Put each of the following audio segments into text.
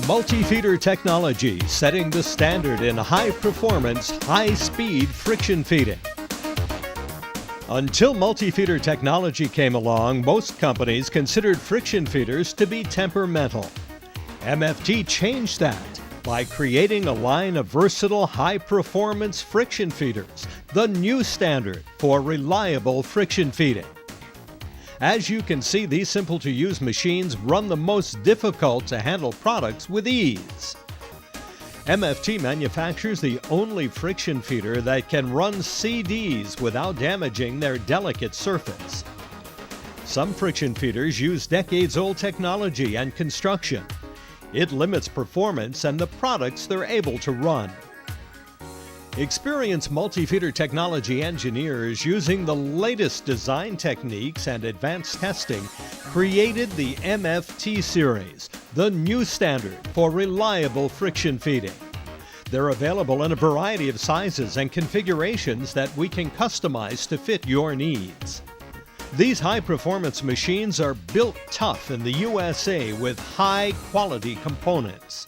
Multifeeder Technology, setting the standard in high-performance, high-speed friction feeding. Until multi-feeder technology came along, most companies considered friction feeders to be temperamental. MFT changed that by creating a line of versatile, high-performance friction feeders, the new standard for reliable friction feeding. As you can see, these simple-to-use machines run the most difficult-to-handle products with ease. MFT manufactures the only friction feeder that can run CDs without damaging their delicate surface. Some friction feeders use decades-old technology and construction. It limits performance and the products they're able to run. Experienced multi-feeder technology engineers using the latest design techniques and advanced testing created the MFT series, the new standard for reliable friction feeding. They're available in a variety of sizes and configurations that we can customize to fit your needs. These high-performance machines are built tough in the USA with high-quality components.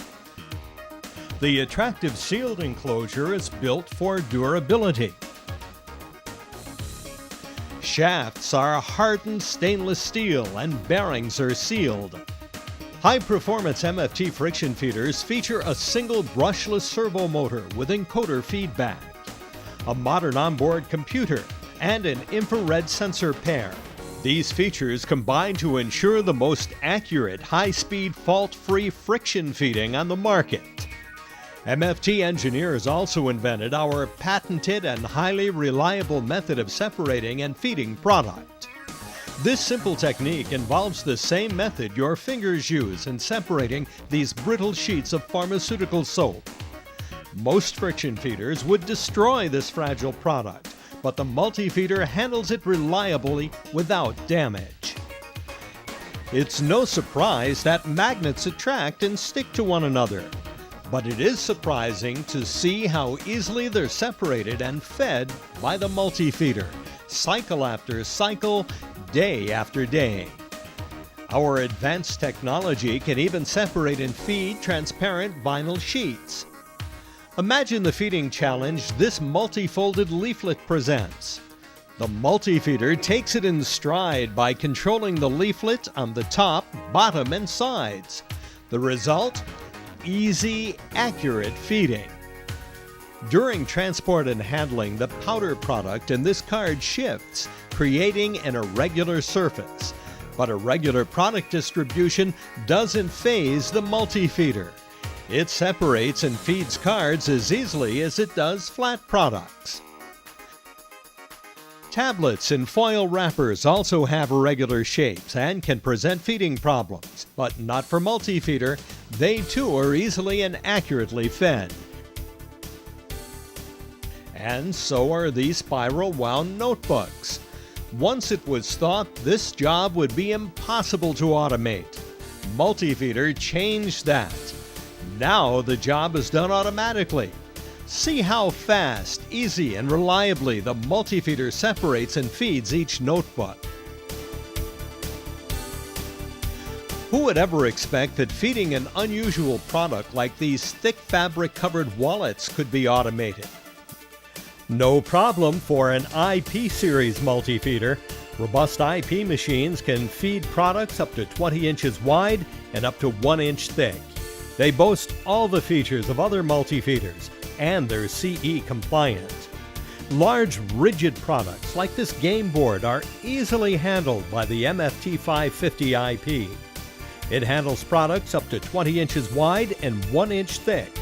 The attractive sealed enclosure is built for durability. Shafts are hardened stainless steel and bearings are sealed. High-performance MFT friction feeders feature a single brushless servo motor with encoder feedback, a modern onboard computer, and an infrared sensor pair. These features combine to ensure the most accurate, high-speed, fault-free friction feeding on the market. MFT engineers also invented our patented and highly reliable method of separating and feeding product. This simple technique involves the same method your fingers use in separating these brittle sheets of pharmaceutical soap. Most friction feeders would destroy this fragile product, but the multi-feeder handles it reliably without damage. It's no surprise that magnets attract and stick to one another. But it is surprising to see how easily they're separated and fed by the multi-feeder, cycle after cycle, day after day. Our advanced technology can even separate and feed transparent vinyl sheets. Imagine the feeding challenge this multi-folded leaflet presents. The multi-feeder takes it in stride by controlling the leaflet on the top, bottom, and sides. The result? Easy, accurate feeding. During transport and handling, the powder product in this card shifts, creating an irregular surface. But irregular product distribution doesn't faze the multi-feeder. It separates and feeds cards as easily as it does flat products. Tablets in foil wrappers also have irregular shapes and can present feeding problems, but not for multi-feeder. They too are easily and accurately fed. And so are these spiral wound notebooks. Once it was thought this job would be impossible to automate. Multi-feeder changed that. Now the job is done automatically. See how fast, easy, and reliably the multi-feeder separates and feeds each notebook. Who would ever expect that feeding an unusual product like these thick fabric-covered wallets could be automated? No problem for an IP series multi-feeder. Robust IP machines can feed products up to 20 inches wide and up to 1 inch thick. They boast all the features of other multi-feeders, and they're CE compliant. Large, rigid products like this game board are easily handled by the MFT 550 IP. It handles products up to 20 inches wide and 1 inch thick.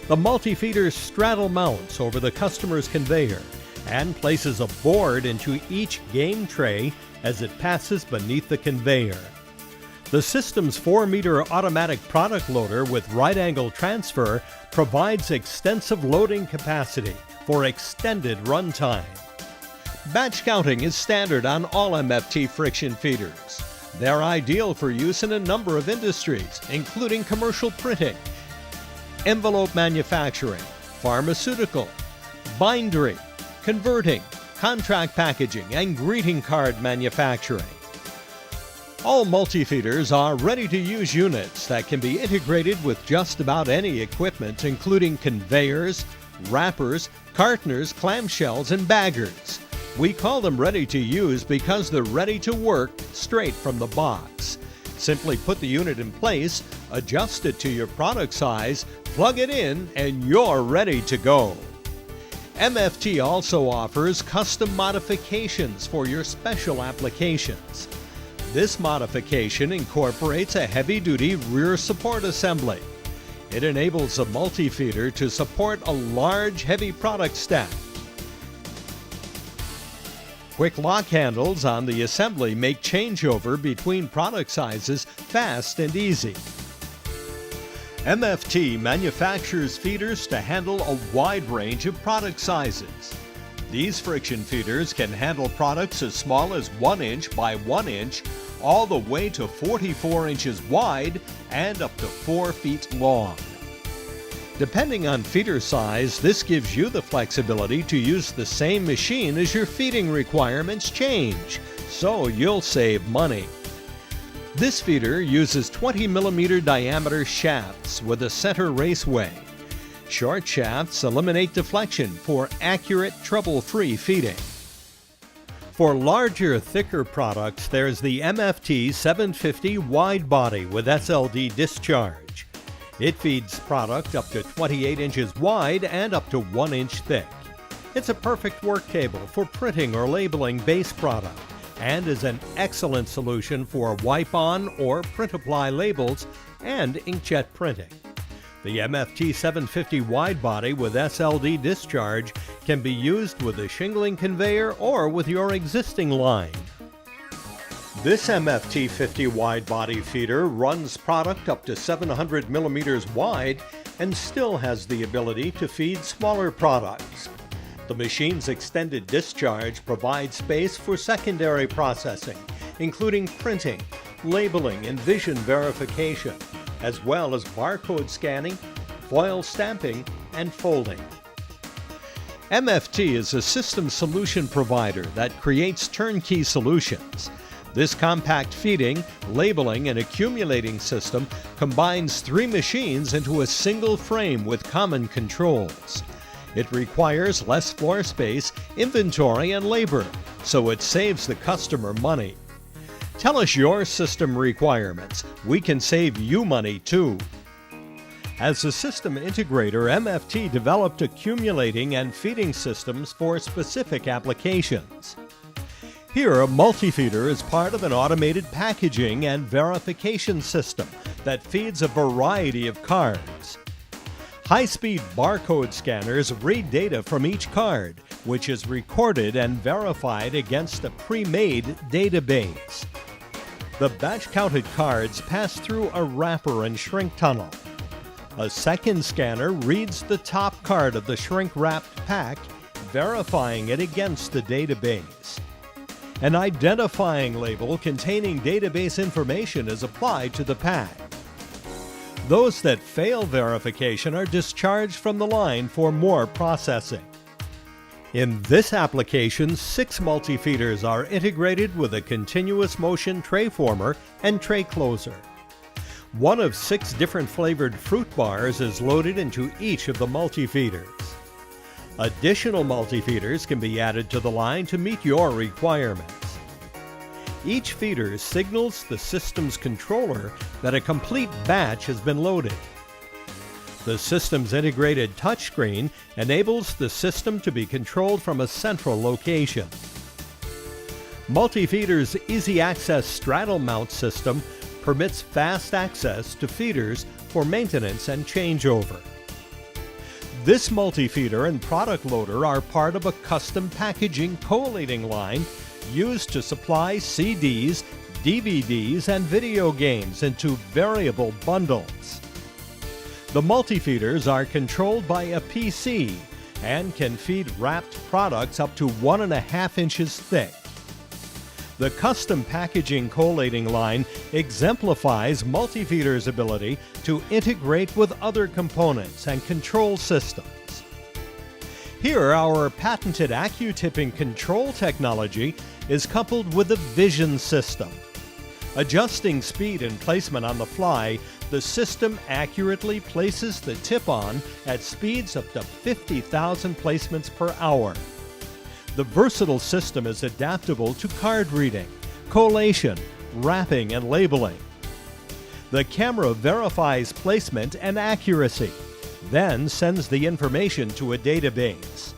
The multi-feeder straddle mounts over the customer's conveyor and places a board into each game tray as it passes beneath the conveyor. The system's 4-meter automatic product loader with right-angle transfer provides extensive loading capacity for extended runtime. Batch counting is standard on all MFT friction feeders. They're ideal for use in a number of industries, including commercial printing, envelope manufacturing, pharmaceutical, bindery, converting, contract packaging, and greeting card manufacturing. All multifeeders are ready-to-use units that can be integrated with just about any equipment, including conveyors, wrappers, cartoners, clamshells, and baggers. We call them ready to use because they're ready to work straight from the box. Simply put the unit in place, adjust it to your product size, plug it in, and you're ready to go. MFT also offers custom modifications for your special applications. This modification incorporates a heavy-duty rear support assembly. It enables a multifeeder to support a large, heavy product stack. Quick lock handles on the assembly make changeover between product sizes fast and easy. MFT manufactures feeders to handle a wide range of product sizes. These friction feeders can handle products as small as 1 inch by 1 inch, all the way to 44 inches wide and up to 4 feet long. Depending on feeder size, this gives you the flexibility to use the same machine as your feeding requirements change, so you'll save money. This feeder uses 20 millimeter diameter shafts with a center raceway. Short shafts eliminate deflection for accurate, trouble-free feeding. For larger, thicker products, there's the MFT 750 wide body with SLD discharge. It feeds product up to 28 inches wide and up to 1 inch thick. It's a perfect work table for printing or labeling base product and is an excellent solution for wipe-on or print-apply labels and inkjet printing. The MFT 750 wide body with SLD discharge can be used with a shingling conveyor or with your existing line. This MFT 50 wide body feeder runs product up to 700 millimeters wide and still has the ability to feed smaller products. The machine's extended discharge provides space for secondary processing, including printing, labeling, and vision verification, as well as barcode scanning, foil stamping, and folding. MFT is a system solution provider that creates turnkey solutions. This compact feeding, labeling, and accumulating system combines 3 machines into a single frame with common controls. It requires less floor space, inventory, and labor, so it saves the customer money. Tell us your system requirements. We can save you money too. As a system integrator, MFT developed accumulating and feeding systems for specific applications. Here, a multifeeder is part of an automated packaging and verification system that feeds a variety of cards. High-speed barcode scanners read data from each card, which is recorded and verified against a pre-made database. The batch-counted cards pass through a wrapper and shrink tunnel. A second scanner reads the top card of the shrink-wrapped pack, verifying it against the database. An identifying label containing database information is applied to the pack. Those that fail verification are discharged from the line for more processing. In this application, 6 multifeeders are integrated with a continuous motion tray former and tray closer. One of 6 different flavored fruit bars is loaded into each of the multifeeders. Additional multifeeders can be added to the line to meet your requirements. Each feeder signals the system's controller that a complete batch has been loaded. The system's integrated touchscreen enables the system to be controlled from a central location. Multifeeder's Easy Access straddle mount system permits fast access to feeders for maintenance and changeover. This multifeeder and product loader are part of a custom packaging collating line used to supply CDs, DVDs, and video games into variable bundles. The multifeeders are controlled by a PC and can feed wrapped products up to 1.5 inches thick. The custom packaging collating line exemplifies Multifeeder's ability to integrate with other components and control systems. Here, our patented AccuTipping control technology is coupled with a vision system. Adjusting speed and placement on the fly, the system accurately places the tip-on at speeds up to 50,000 placements per hour. The versatile system is adaptable to card reading, collation, wrapping, and labeling. The camera verifies placement and accuracy, then sends the information to a database.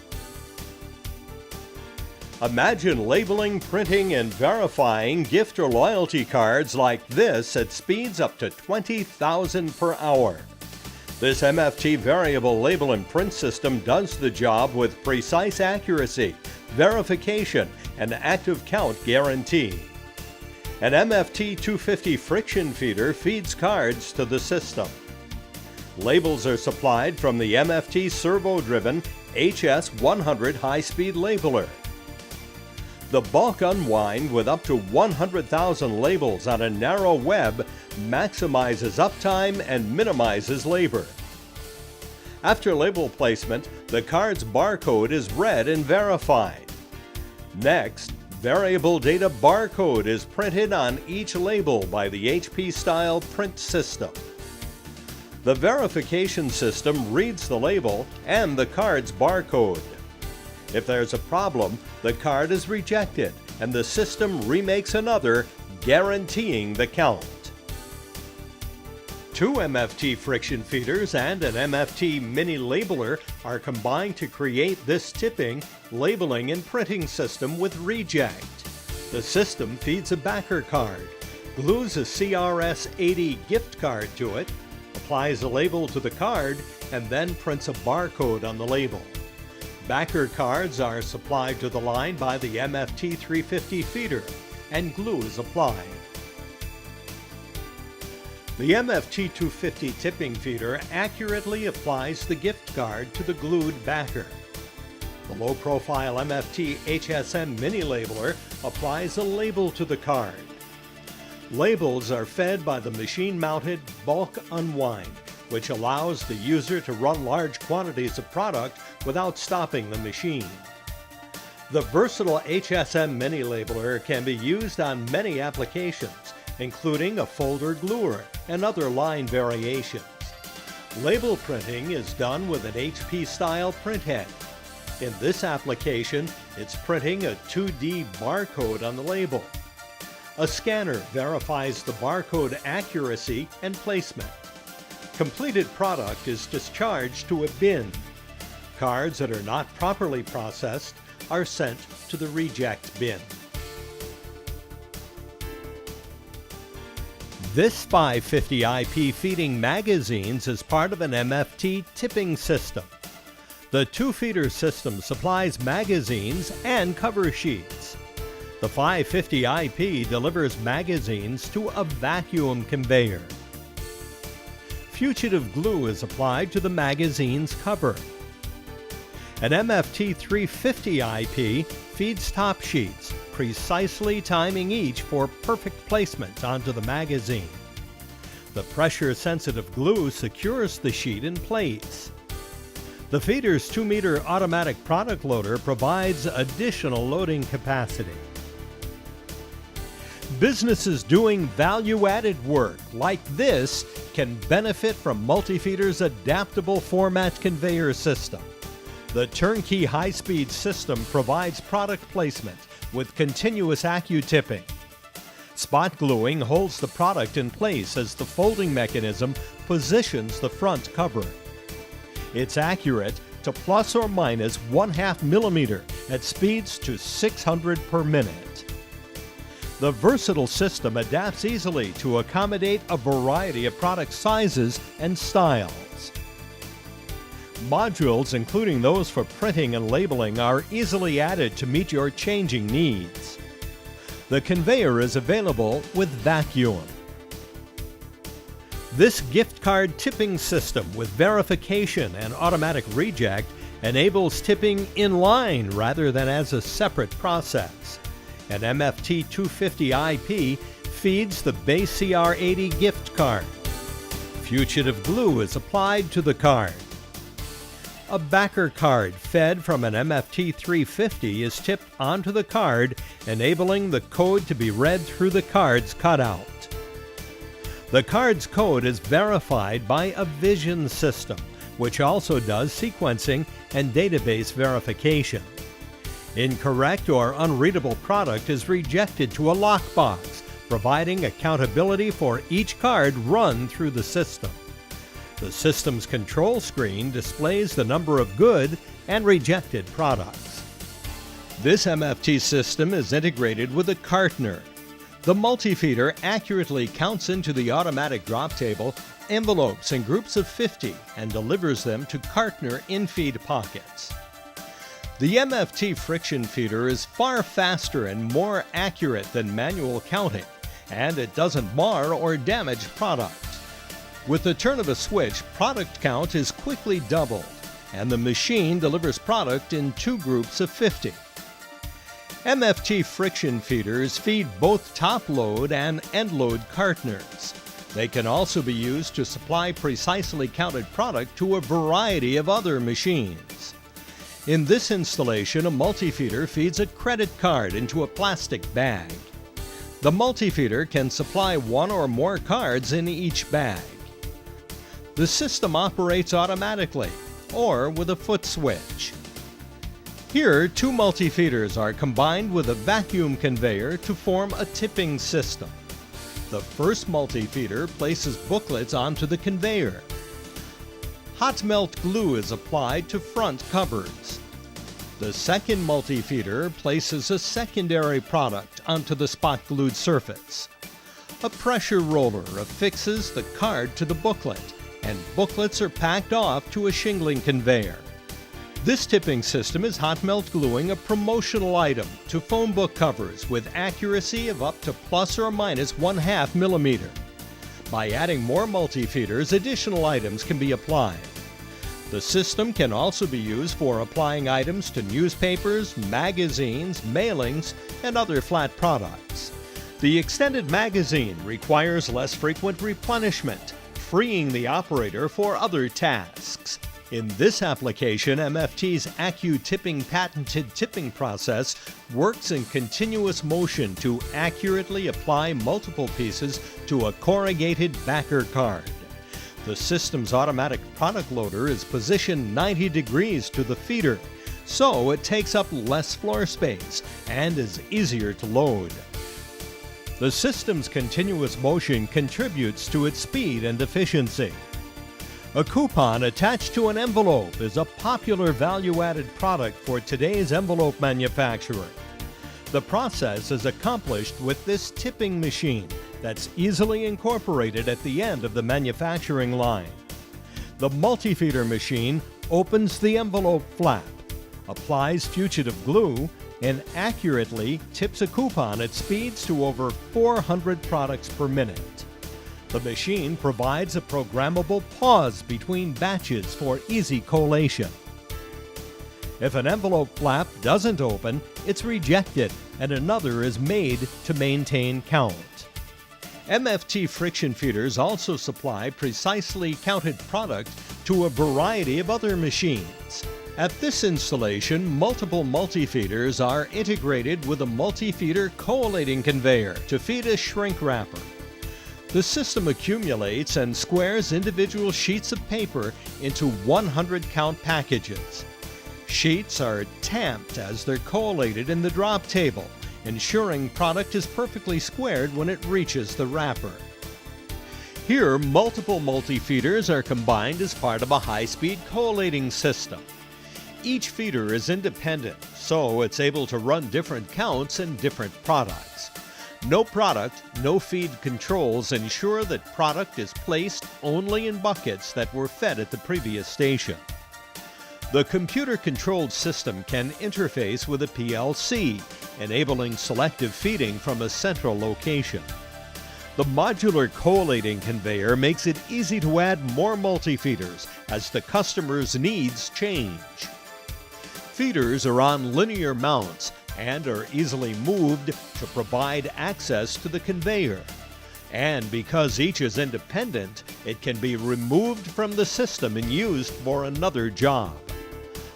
Imagine labeling, printing, and verifying gift or loyalty cards like this at speeds up to 20,000 per hour. This MFT variable label and print system does the job with precise accuracy, verification, and active count guarantee. An MFT 250 friction feeder feeds cards to the system. Labels are supplied from the MFT servo-driven HS100 high-speed labeler. The bulk unwind with up to 100,000 labels on a narrow web maximizes uptime and minimizes labor. After label placement, the card's barcode is read and verified. Next, variable data barcode is printed on each label by the HP-style print system. The verification system reads the label and the card's barcode. If there's a problem, the card is rejected and the system remakes another, guaranteeing the count. 2 MFT friction feeders and an MFT mini labeler are combined to create this tipping, labeling, and printing system with reject. The system feeds a backer card, glues a CRS-80 gift card to it, applies a label to the card, and then prints a barcode on the label. Backer cards are supplied to the line by the MFT 350 feeder, and glue is applied. The MFT 250 tipping feeder accurately applies the gift card to the glued backer. The low-profile MFT HSM mini labeler applies a label to the card. Labels are fed by the machine-mounted bulk unwind, which allows the user to run large quantities of product without stopping the machine. The versatile HSM mini labeler can be used on many applications, including a folder gluer and other line variations. Label printing is done with an HP-style printhead. In this application, it's printing a 2D barcode on the label. A scanner verifies the barcode accuracy and placement. Completed product is discharged to a bin. Cards that are not properly processed are sent to the reject bin. This 550 IP feeding magazines is part of an MFT tipping system. The 2-feeder system supplies magazines and cover sheets. The 550 IP delivers magazines to a vacuum conveyor. Fugitive glue is applied to the magazine's cover. An MFT 350 IP feeds top sheets, precisely timing each for perfect placement onto the magazine. The pressure-sensitive glue secures the sheet in place. The feeder's 2-meter automatic product loader provides additional loading capacity. Businesses doing value-added work like this can benefit from Multifeeder's adaptable format conveyor system. The turnkey high-speed system provides product placement with continuous accu-tipping. Spot gluing holds the product in place as the folding mechanism positions the front cover. It's accurate to plus or minus 1/2 millimeter at speeds to 600 per minute. The versatile system adapts easily to accommodate a variety of product sizes and styles. Modules, including those for printing and labeling, are easily added to meet your changing needs. The conveyor is available with vacuum. This gift card tipping system with verification and automatic reject enables tipping in line rather than as a separate process. An MFT 250 IP feeds the base CR80 gift card. Fugitive glue is applied to the card. A backer card fed from an MFT 350 is tipped onto the card, enabling the code to be read through the card's cutout. The card's code is verified by a vision system, which also does sequencing and database verification. Incorrect or unreadable product is rejected to a lockbox, providing accountability for each card run through the system. The system's control screen displays the number of good and rejected products. This MFT system is integrated with a cartoner. The multifeeder accurately counts into the automatic drop table envelopes in groups of 50 and delivers them to cartoner in-feed pockets. The MFT friction feeder is far faster and more accurate than manual counting, and it doesn't mar or damage product. With the turn of a switch, product count is quickly doubled, and the machine delivers product in two groups of 50. MFT friction feeders feed both top-load and end-load cartoners. They can also be used to supply precisely counted product to a variety of other machines. In this installation, a multifeeder feeds a credit card into a plastic bag. The multifeeder can supply one or more cards in each bag. The system operates automatically or with a foot switch. Here, two multifeeders are combined with a vacuum conveyor to form a tipping system. The first multifeeder places booklets onto the conveyor. Hot melt glue is applied to front covers. The second multifeeder places a secondary product onto the spot glued surface. A pressure roller affixes the card to the booklet, and booklets are packed off to a shingling conveyor. This tipping system is hot melt gluing a promotional item to phone book covers with accuracy of up to plus or minus 1/2 millimeter. By adding more multifeeders, additional items can be applied. The system can also be used for applying items to newspapers, magazines, mailings, and other flat products. The extended magazine requires less frequent replenishment, freeing the operator for other tasks. In this application, MFT's AccuTipping patented tipping process works in continuous motion to accurately apply multiple pieces to a corrugated backer card. The system's automatic product loader is positioned 90 degrees to the feeder, so it takes up less floor space and is easier to load. The system's continuous motion contributes to its speed and efficiency. A coupon attached to an envelope is a popular value-added product for today's envelope manufacturer. The process is accomplished with this tipping machine that's easily incorporated at the end of the manufacturing line. The multifeeder machine opens the envelope flap, applies fugitive glue, and accurately tips a coupon at speeds to over 400 products per minute. The machine provides a programmable pause between batches for easy collation. If an envelope flap doesn't open, it's rejected and another is made to maintain count. MFT friction feeders also supply precisely counted product to a variety of other machines. At this installation, multiple multifeeders are integrated with a multifeeder collating conveyor to feed a shrink wrapper. The system accumulates and squares individual sheets of paper into 100-count packages. Sheets are tamped as they're collated in the drop table, ensuring product is perfectly squared when it reaches the wrapper. Here, multiple multifeeders are combined as part of a high-speed collating system. Each feeder is independent, so it's able to run different counts and different products. No product, no feed controls ensure that product is placed only in buckets that were fed at the previous station. The computer-controlled system can interface with a PLC, enabling selective feeding from a central location. The modular collating conveyor makes it easy to add more multifeeders as the customer's needs change. Feeders are on linear mounts and are easily moved to provide access to the conveyor. And because each is independent, it can be removed from the system and used for another job.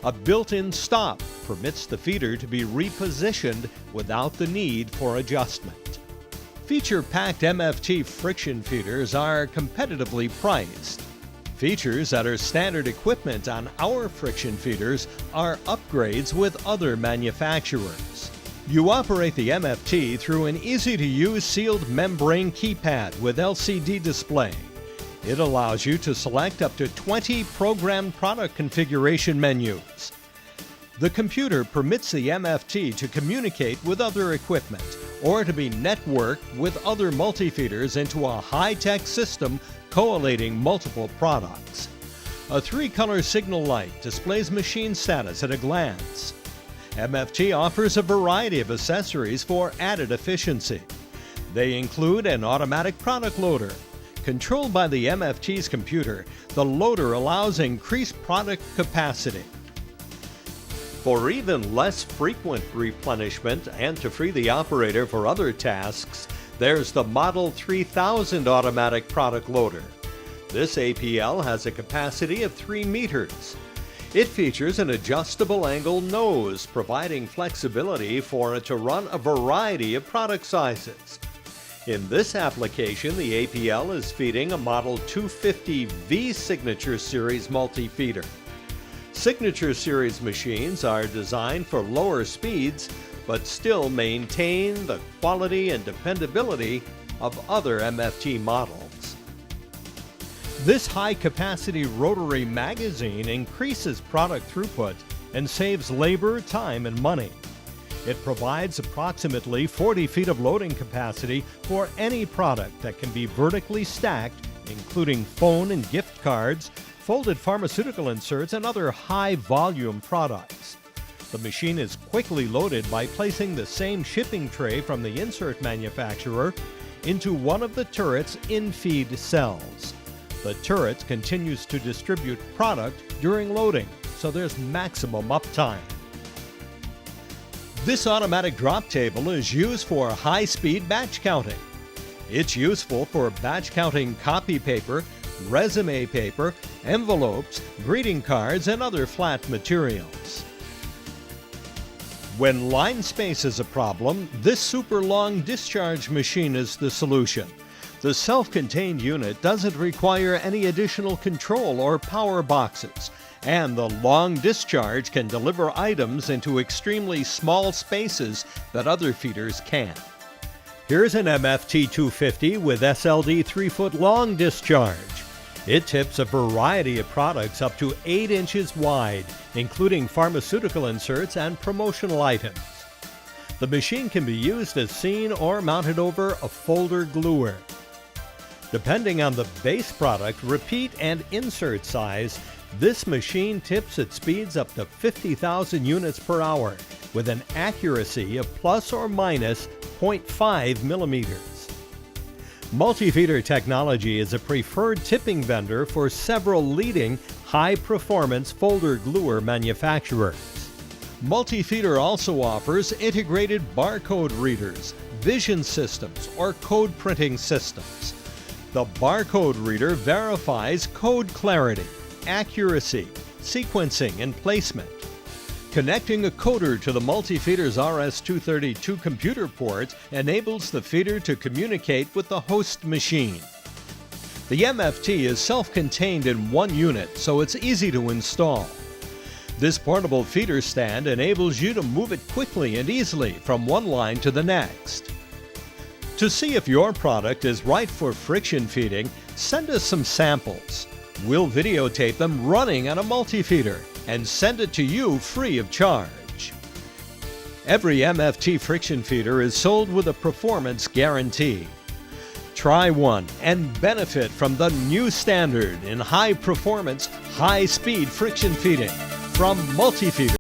A built-in stop permits the feeder to be repositioned without the need for adjustment. Feature-packed MFT friction feeders are competitively priced. Features that are standard equipment on our friction feeders are upgrades with other manufacturers. You operate the MFT through an easy-to-use sealed membrane keypad with LCD display. It allows you to select up to 20 programmed product configuration menus. The computer permits the MFT to communicate with other equipment or to be networked with other multifeeders into a high-tech system collating multiple products. A 3-color signal light displays machine status at a glance. MFT offers a variety of accessories for added efficiency. They include an automatic product loader. Controlled by the MFT's computer, the loader allows increased product capacity. For even less frequent replenishment and to free the operator for other tasks, there's the Model 3000 automatic product loader. This APL has a capacity of 3 meters. It features an adjustable angle nose, providing flexibility for it to run a variety of product sizes. In this application, the APL is feeding a Model 250V Signature Series multi-feeder. Signature Series machines are designed for lower speeds, but still maintain the quality and dependability of other MFT models. This high-capacity rotary magazine increases product throughput and saves labor, time, and money. It provides approximately 40 feet of loading capacity for any product that can be vertically stacked, including phone and gift cards, folded pharmaceutical inserts, and other high-volume products. The machine is quickly loaded by placing the same shipping tray from the insert manufacturer into one of the turret's in-feed cells. The turret continues to distribute product during loading, so there's maximum uptime. This automatic drop table is used for high-speed batch counting. It's useful for batch counting copy paper, resume paper, envelopes, greeting cards, and other flat materials. When line space is a problem, this super long discharge machine is the solution. The self-contained unit doesn't require any additional control or power boxes, and the long discharge can deliver items into extremely small spaces that other feeders can't. Here's an MFT 250 with SLD 3-foot long discharge. It tips a variety of products up to 8 inches wide, including pharmaceutical inserts and promotional items. The machine can be used as seen or mounted over a folder gluer. Depending on the base product, repeat, and insert size, this machine tips at speeds up to 50,000 units per hour with an accuracy of plus or minus 0.5 millimeters. Multifeeder Technology is a preferred tipping vendor for several leading high-performance folder gluer manufacturers. Multifeeder also offers integrated barcode readers, vision systems, or code printing systems. The barcode reader verifies code clarity, accuracy, sequencing, and placement. Connecting a coder to the Multifeeder's RS-232 computer port enables the feeder to communicate with the host machine. The MFT is self-contained in one unit, so it's easy to install. This portable feeder stand enables you to move it quickly and easily from one line to the next. To see if your product is right for friction feeding, send us some samples. We'll videotape them running on a multifeeder and send it to you free of charge. Every MFT friction feeder is sold with a performance guarantee. Try one and benefit from the new standard in high-performance, high-speed friction feeding from Multifeeder.